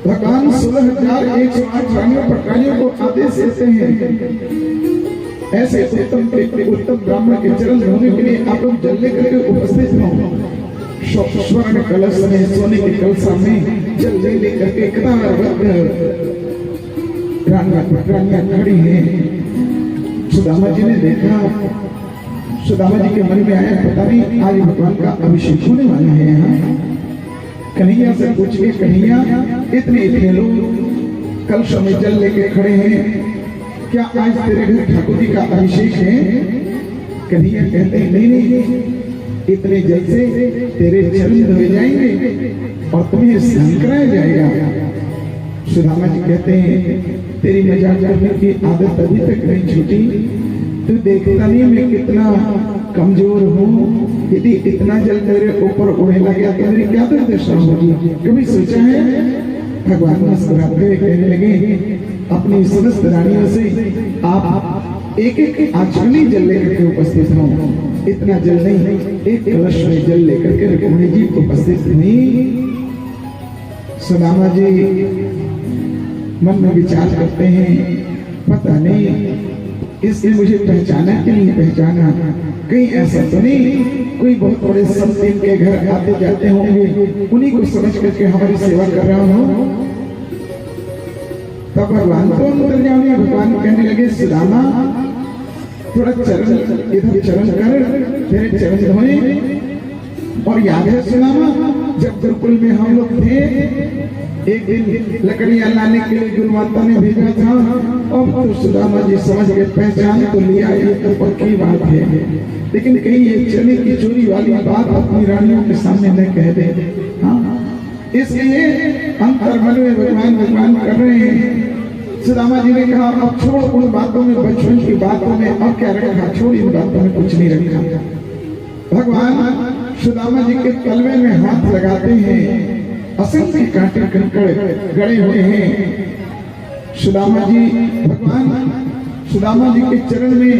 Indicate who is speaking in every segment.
Speaker 1: भगवान 16,108 रानियों पटरानियों को आदेश देते हैं, ऐसे उत्तम ब्राह्मण के चरण धोने के लिए आप लोग जल लेकर के उपस्थित हो। स्वर्ण कलश में, सोने के कलशा में जल लेकर के रानियां खड़ी हैं। सुदामा जी ने देखा, सुदामा जी के मन में आया पता नहीं आज भगवान का अभिषेक होने वाला है। यहाँ कन्हैया से पूछ के, कन्हैया इतने लोग कलश में जल लेके खड़े हैं, क्या आज तेरे घर ठाकुर जी का अभिषेक है? कन्हैया कहते हैं नहीं, इतने जल से तेरे चरण धोए जाएंगे और तुम्हें स्नान कराया जाएगा। सुदामा जी कहते हैं तेरी मजाक करने की आदत अभी तक नहीं छूटी, तू देखता नहीं मैं कितना कमजोर हूँ, यदि इतना जल मेरे ऊपर उड़ने लगा तो मेरी क्या दुर्दशा होगी? कभी सोचा है? भगवान मुस्कुराते हुए कहने लगे, अपनी समस्त रानियों से आप एक एक आचमनी जल लेकर के उपस्थित हो। इतना जल नहीं, एक कलश में जल लेकर के रुक्मिणी जी उपस्थित नहीं। सुदामा जी मन में विचार करते हैं, पता नहीं इसने मुझे पहचाना कि नहीं पहचाना, कहीं ऐसा तो नहीं कोई बहुत बड़े संत के घर आते जाते होंगे, उन्हीं को समझ करके हमारी सेवा कर रहा हूँ। तब भगवान को अंतर्यामी भगवान कहने लगे, सुदामा थोड़ा चरण इधर चरण कर, तेरे चरण धोए। और याद है सुदामा, जब गुरुकुल में हम लोग थे, एक दिन लकड़ियां लाने के लिए गुरु माता ने भेजा था, और तो सुदामा जी समझ गए, पहचान तो लिया, ये तो पक्की बात है, लेकिन कहीं ये चने की चोरी वाली बात अपनी रानियों के सामने न कह दे। हाँ, इसलिए अंतर मन में भगवान कर रहे हैं। सुदामा जी ने कहा, अब छोड़ उन बातों में, बचपन की बातों में अब क्या रखा, छोड़ इन बातों में कुछ नहीं रखा। भगवान सुदामा जी के तलवे में हाथ लगाते हैं, असंख्य कांटे कंकड़ गड़े हुए हैं। सुदामा जी, भगवान सुदामा जी के चरण में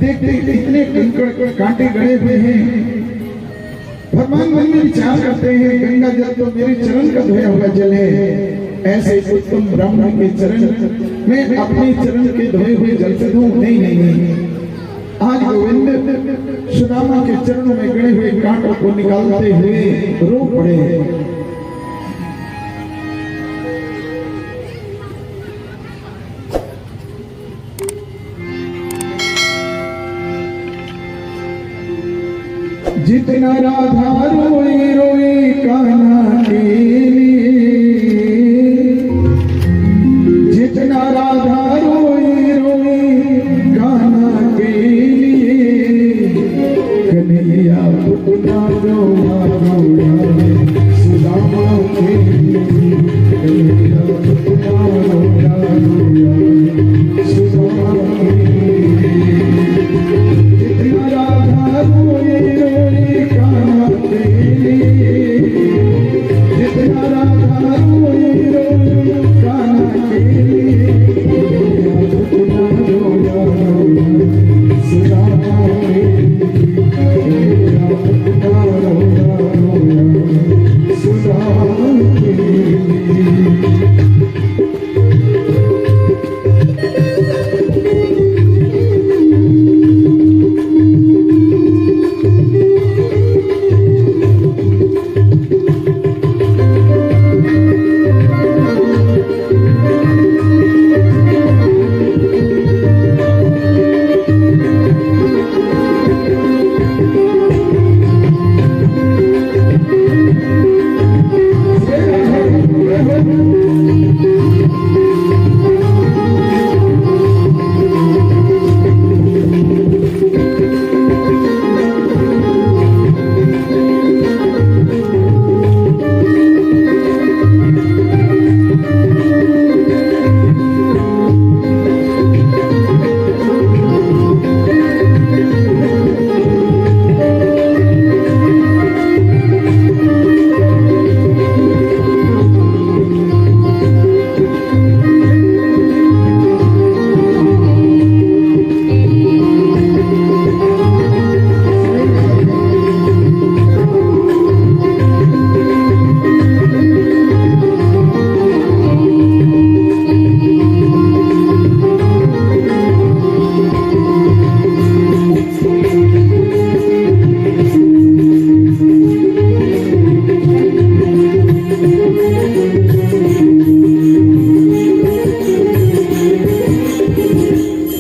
Speaker 1: देखते इतने कंकड़ कांटे गड़े हुए हैं। भगवान मन में विचार करते हैं, गंगा जल तो मेरे चरण का धोया हुआ जल है, ऐसे उत्तम ब्राह्मण के चरण में अपने चरण के धोए हुए जल से धोऊं? नहीं, आज गोविंद सुदामा के चरणों में गड़े हुए कांटों को निकालते हुए रो पड़े। जितना राधा रोई रोई कान्हा के लिए, जितना राधा रोई रोई कान्हा के लिए, कन्हैया पुतना रोया सुदामा के लिए, कन्हैया पुतना रोया सुदामा के लिए। जितना राधा रोई रोई कान्हा के लिए, जितना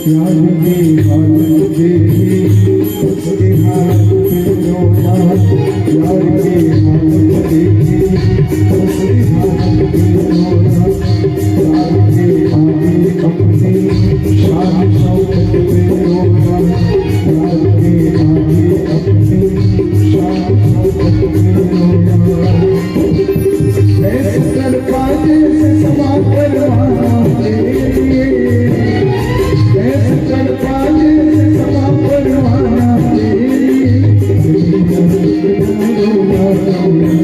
Speaker 1: यार के हाथ देखी उसके हाथ पे रोया, यार के हाथ देखी उसके हाथ पे रोया, यार के आगे अपनी शान शौकत पे रोया, यार के आगे अपनी शान शौकत पे रोया। ऐसे तड़पाने से समा करवाना तेरे लिए, ऐसे तड़पाने से समा करवाना तेरे लिए, रोना रोना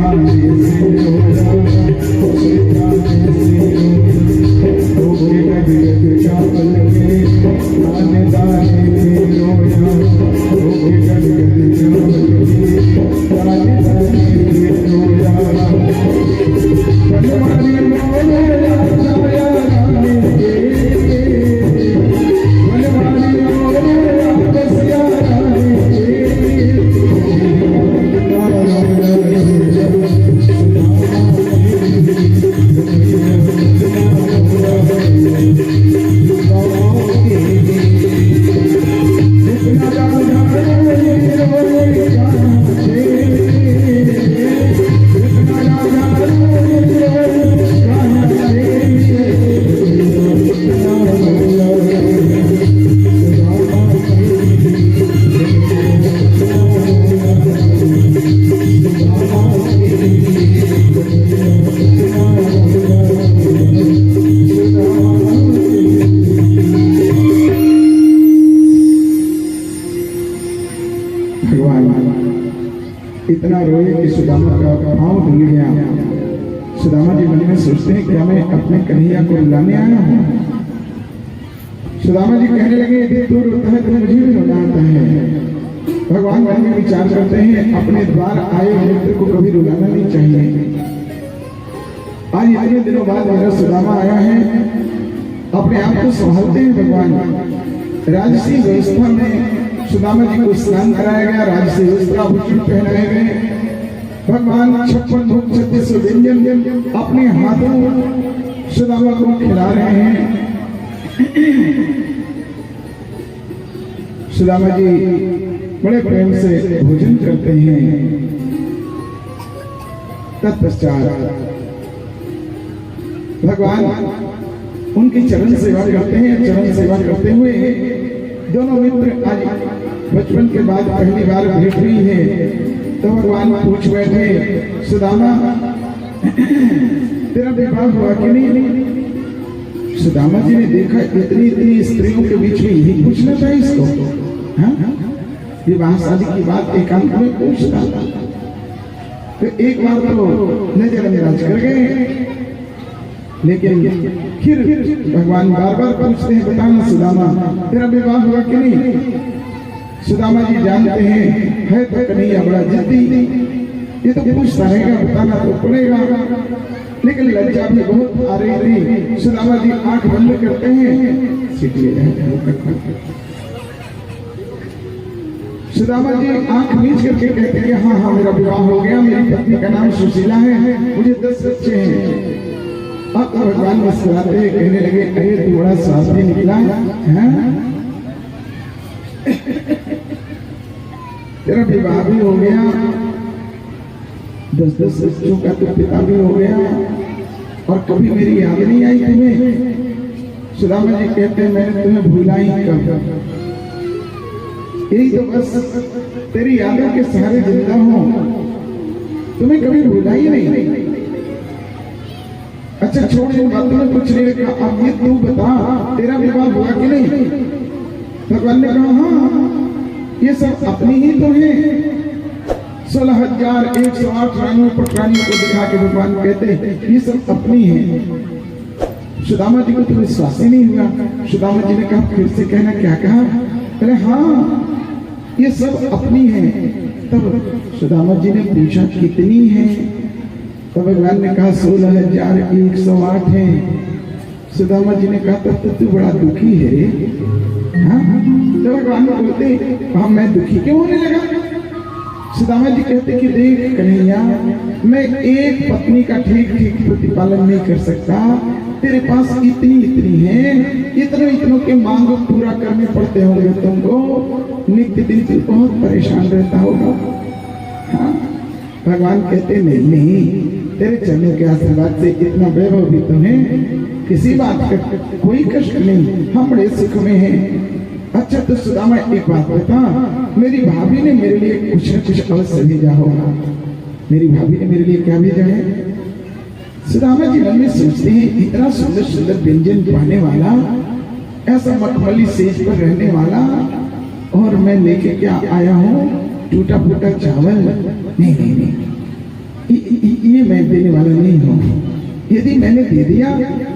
Speaker 1: दाने से रोया, उसे दाने से रोके गगगद चावल के, दाने दाने से रोया, रोके गगगद चावल के, दाने दाने से रोया। बनवारी मोरे छाया रानी के, बनवारी मोरे बसिया रानी के, इतना रोए कि सुदामा का पाँव धुल गया। सुदामा जी मन में सोचते हैं क्या मैं अपने कन्हैया को रुलाने आया हूँ। सुदामा जी कहने लगे यदि तू रोता है तो मुझे भी रोना आता है। भगवान मन में विचार करते हैं अपने द्वार आए मित्र को कभी रुलाना नहीं चाहिए। आज इतने दिनों बाद मेरा सुदामा आया है, अपने आप को संभालते हैं भगवान। राजसी व्यवस्था में सुदामा जी को स्नान कराया गया, राजसी वस्त्राभूषण पहनाए गए। भगवान 56 भोग 36 व्यंजन अपने हाथों सुदामा को खिला रहे हैं। सुदामा जी बड़े प्रेम से भोजन करते हैं। तत्पश्चात भगवान उनकी चरण सेवा करते हैं। चरण सेवा करते हुए दोनों मित्र आज बचपन के बाद पहली बार भेंट हुई है, तो भगवान पूछ बैठे सुदामा तेरा विवाह हुआ कि नहीं। सुदामा जी ने देखा इतनी इतनी स्त्रियों के बीच में यही पूछना था इसको। विवाह शादी की बात एकांत में पूछता, तो एक बार तो नजरअंदाज कर गए, लेकिन फिर भगवान बार बार पूछते हैं बताना सुदामा तेरा विवाह हुआ कि नहीं। सुदामा जी जानते हैं है तो कन्हैया बड़ा जिद्दी, ये तो पूछता रहेगा बताना तो पड़ेगा, लेकिन लज्जा भी बहुत आ रही थी। सुदामा जी आंख बंद करते हैं, सीख सुदामा जी आंख मीच करके कहते हैं हाँ हाँ मेरा विवाह हो गया, मेरी पत्नी का नाम सुशीला है, मुझे 10 बच्चे हैं। अब भगवान मुस्कुराते हुए कहने लगे अरे तू बड़ा स्वास्थ्य निकला है, तेरा विवाह भी हो गया, 10 बच्चों का तो पिता भी हो गया, और कभी मेरी याद नहीं आई तुम्हें। सुदामा जी कहते हैं मैंने तुम्हें भूला ही कब, यही तो बस तेरी यादों के सहारे जिंदा हूं, तुम्हें कभी भूला ही नहीं। अच्छा छोड़ इन बातों में कुछ नहीं रखा, अब ये तू बता तेरा विवाह हुआ कि नहीं। भगवान ने कहा हाँ ये सब अपनी ही तो है। 16,108 रानियों पटरानियों को दिखा के भगवान कहते ये सब अपनी है। सुदामा जी को तो विश्वास ही नहीं हुआ। सुदामा जी ने कहा फिर से कहना क्या कहा। अरे हाँ ये सब अपनी है। तब सुदामा जी ने पूछा कितनी है, तो भगवान ने कहा 16,108 है। सुदामा जी ने कहा तब तो तू बड़ा दुखी है। हाँ तो भगवान बोलते हाँ मैं दुखी क्यों होने लगा। सुदामा जी कहते कि देख कन्हैया मैं एक पत्नी का ठीक ठीक प्रतिपालन नहीं कर सकता, तेरे पास इतनी है, इतनों के मांग पूरा करने पड़ते होंगे तुमको, नित्य दिन तू बहुत परेशान रहता होगा। हाँ भगवान कहते नहीं तेरे चरणों के आशीर्वाद से इतना वैभव भी तुम्हें, किसी बात का कोई कष्ट नहीं, हम बड़े सुख में हैं। अच्छा तो सुदामा एक बात बता, मेरी भाभी ने मेरे लिए कुछ न कुछ अवश्य भेजा होगा। मेरी भाभी ने मेरे लिए क्या भेजा है। सुदामा जी मन में सोचते हैं इतना सुंदर सुंदर व्यंजन पाने वाला, ऐसा मखमली सेज पर रहने वाला, और मैं लेके क्या आया हूँ टूटा फूटा चावल। नहीं ये मैं देने वाला नहीं हूँ। यदि मैंने दे दिया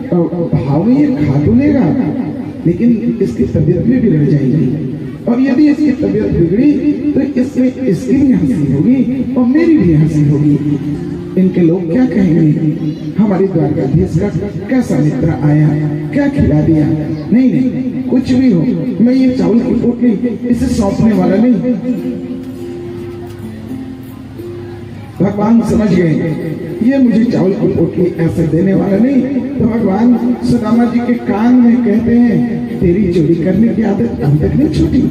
Speaker 1: तो भाव में ये खा तो लेगा, लेकिन इसकी तबीयत भी बिगड़ जाएगी, और यदि इसकी तबीयत बिगड़ी तो इसमें इसकी भी हंसी होगी और मेरी भी हंसी होगी। इनके लोग क्या कहेंगे, हमारे द्वारकाधीश का कैसा मित्र आया, क्या खिला दिया। नहीं नहीं, कुछ भी हो, मैं ये चावल की पोटली इसे सौंपने वाला नहीं। भगवान समझ गए ये मुझे चावल की पोटली ऐसे देने वाला नहीं, तो भगवान सुदामा जी के कान में कहते हैं, तेरी चोरी करने की आदत अब तक नहीं छूटी।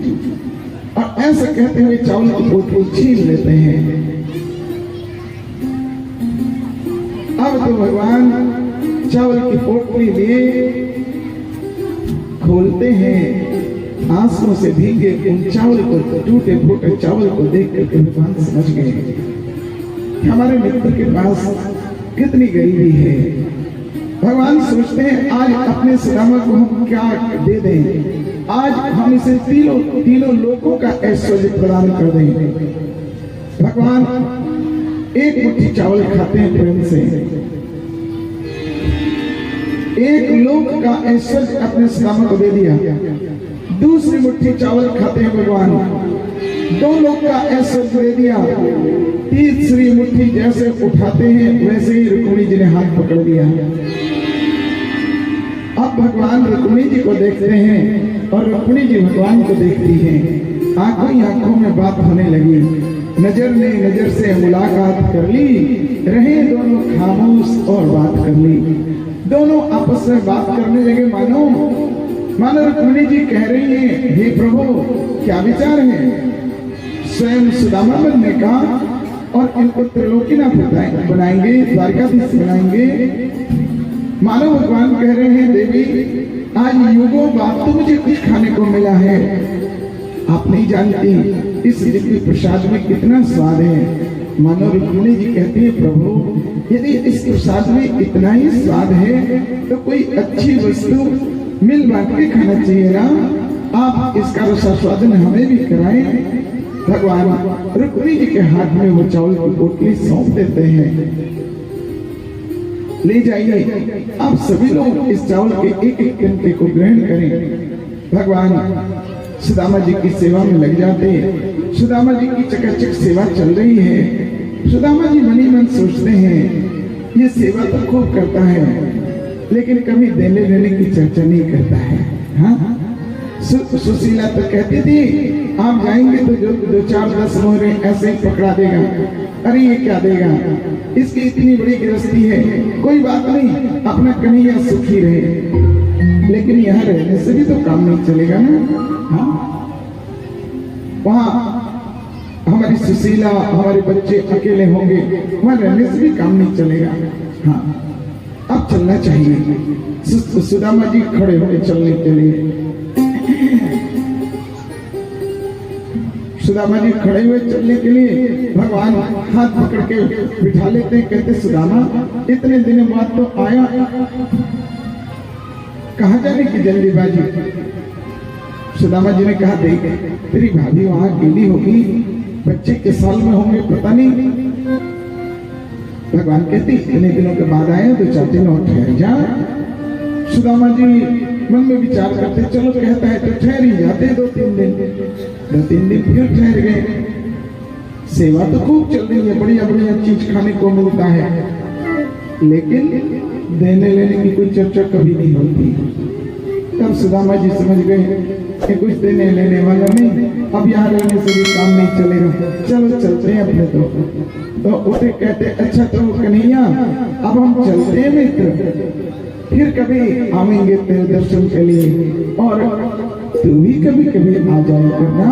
Speaker 1: और ऐसा कहते हुए चावल की पोटली छीन लेते हैं। अब तो भगवान चावल की पोटली लिए खोलते हैं, आंसुओं से भीगे उन चावल को, टूटे फूटे चावल को देख करके भगवान समझ गए हमारे मित्र के पास कितनी गरीबी है। भगवान सोचते हैं आज अपने सुदामा को हम क्या दे दें, आज हम इसे तीनों लोगों का ऐश्वर्य प्रदान कर दें। भगवान एक मुट्ठी चावल खाते हैं प्रेम से, एक लोक का ऐश्वर्य अपने सुदामा को दे दिया। दूसरी मुट्ठी चावल खाते हैं भगवान, 2 लोक का ऐश्वर्य दे दिया। तीसरी मुट्ठी जैसे उठाते हैं वैसे ही रुक्मिणी जी ने हाथ पकड़ दिया। अब भगवान रुक्मिणी जी को देखते हैं और रुक्मिणी जी भगवान को देखती हैं। आंखों ही आंखों में बात होने लगी, नजर ने नजर से मुलाकात कर ली, रहे दोनों खामोश और बात कर ली। दोनों आपस में बात करने लगे, मानो रुक्मिणी जी कह रही हैं, हे प्रभु क्या विचार है स्वयं सुदामा बनने का, और इनको त्रिलोकीनाथ बनाएंगे, द्वारकाधीश बनाएंगे। मानो भगवान कह रहे हैं, देवी आज युगों बाद तो मुझे कुछ खाने को मिला है, आप नहीं जानती इस दिव्य प्रसाद में कितना स्वाद है। मानो रुक्मिणी जी कहती है, प्रभु यदि इस प्रसाद में इतना ही स्वाद है तो कोई अच्छी वस्तु मिल बांट के खाना चाहिए ना, आप इसका रसास्वादन हमें भी कराएं। भगवान रुक्मिणी जी के हाथ में वो चावल की पोटली सौंप देते हैं, ले जाइए आप सभी लोग इस चावल के एक एक कणके को ग्रहण करें। भगवान सुदामा जी की सेवा में लग जाते हैं। सुदामा जी की चकाचक सेवा चल रही है। सुदामा जी मनी मन सोचते हैं, ये सेवा तो खूब करता है लेकिन कभी देने लेने की चर्चा नहीं करता है। हाँ, सुशीला तो कहती थी आप जाएंगे तो जो 4-10 मोहरे ऐसे ही पकड़ा देगा, अरे ये क्या देगा, इसकी इतनी बड़ी गृहस्थी है, कोई बात नहीं अपना कन्हैया सुखी रहे। लेकिन यहाँ रहने से भी तो काम नहीं चलेगा ना। हाँ, वहाँ हमारी सुशीला हमारे बच्चे अकेले होंगे, वहाँ रहने से भी काम नहीं चलेगा। हाँ, अब चलना चाहिए। सुदामा जी खड़े होकर चलने के लिए, सुदामा जी खड़े हुए चलने के लिए भगवान हाथ पकड़ के बिठा लेते हैं। कहते सुदामा इतने दिन बाद तो आया, कहाँ जाने की जल्दीबाजी। सुदामा जी ने कहा, देख तेरी भाभी वहां अकेली होगी, बच्चे किस साल में होंगे पता नहीं। भगवान कहते इतने दिनों के बाद आए तो 4 दिन और ठहर जा। सुदामा जी मन में विचार करते, चलो कहता है तो ठहर ही जाते 2-3 दिन। 2-3 दिन फिर ठहर गए। सेवा तो खूब चल रही है, बढ़िया बढ़िया चीज खाने को मिलता है, लेकिन देने लेने की कोई चर्चा कभी नहीं होती। तब सुदामा जी समझ गए कि कुछ देने लेने वाला नहीं, अब यहाँ रहने से भी काम नहीं चलेगा, चलो चलते हैं अपने। तो उसे कहते, अच्छा तो कन्हैया अब हम चलते हैं मित्र, फिर कभी आवेंगे तेरे दर्शन के लिए, और तू भी कभी कभी आ जाया करना।